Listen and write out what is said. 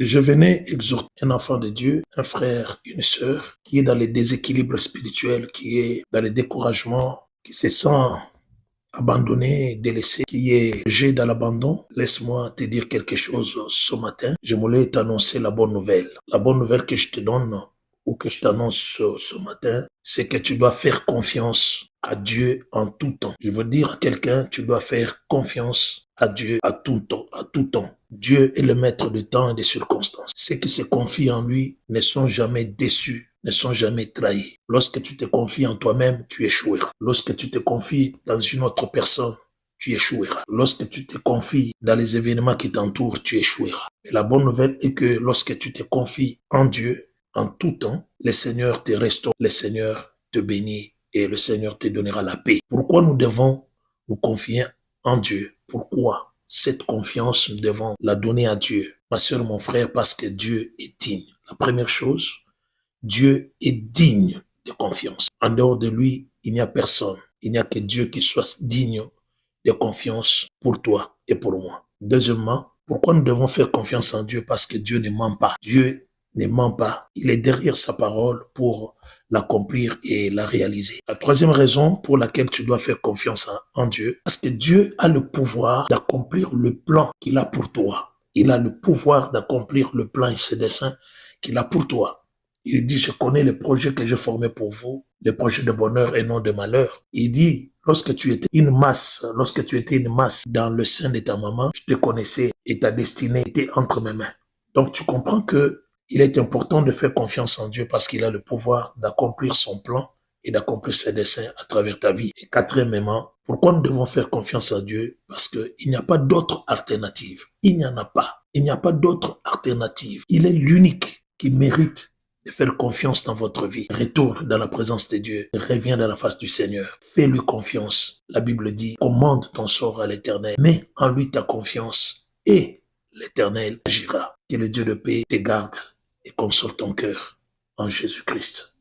Je venais exhorter un enfant de Dieu, un frère, une sœur, qui est dans les déséquilibres spirituels, qui est dans le découragement, qui se sent abandonné, délaissé, qui est jugé dans l'abandon. Laisse-moi te dire quelque chose ce matin. Je voulais t'annoncer la bonne nouvelle. La bonne nouvelle que je te donne ou que je t'annonce ce matin, c'est que tu dois faire confiance à Dieu en tout temps. Je veux dire à quelqu'un, tu dois faire confiance à Dieu à tout temps, à tout temps. Dieu est le maître du temps et des circonstances. Ceux qui se confient en lui ne sont jamais déçus, ne sont jamais trahis. Lorsque tu te confies en toi-même, tu échoueras. Lorsque tu te confies dans une autre personne, tu échoueras. Lorsque tu te confies dans les événements qui t'entourent, tu échoueras. Et la bonne nouvelle est que lorsque tu te confies en Dieu, en tout temps, le Seigneur te restaure, le Seigneur te bénit et le Seigneur te donnera la paix. Pourquoi nous devons nous confier en Dieu? Pourquoi cette confiance, nous devons la donner à Dieu? Ma sœur, mon frère, parce que Dieu est digne. La première chose, Dieu est digne de confiance. En dehors de lui, il n'y a personne. Il n'y a que Dieu qui soit digne de confiance pour toi et pour moi. Deuxièmement, pourquoi nous devons faire confiance en Dieu? Parce que Dieu ne ment pas. Dieu ne ment pas. Il est derrière sa parole pour l'accomplir et la réaliser. La troisième raison pour laquelle tu dois faire confiance en Dieu, parce que Dieu a le pouvoir d'accomplir le plan qu'il a pour toi. Il a le pouvoir d'accomplir le plan et ses desseins qu'il a pour toi. Il dit, je connais les projets que j'ai formés pour vous, les projets de bonheur et non de malheur. Il dit, lorsque tu étais une masse dans le sein de ta maman, je te connaissais et ta destinée était entre mes mains. Donc tu comprends que il est important de faire confiance en Dieu parce qu'il a le pouvoir d'accomplir son plan et d'accomplir ses desseins à travers ta vie. Et quatrièmement, pourquoi nous devons faire confiance à Dieu? Parce qu'il n'y a pas d'autre alternative. Il n'y en a pas. Il n'y a pas d'autre alternative. Il est l'unique qui mérite de faire confiance dans votre vie. Retourne dans la présence de Dieu. Reviens dans la face du Seigneur. Fais-lui confiance. La Bible dit, commande ton sort à l'Éternel. Mets en lui ta confiance et l'Éternel agira. Que le Dieu de paix te garde et console ton cœur en Jésus-Christ.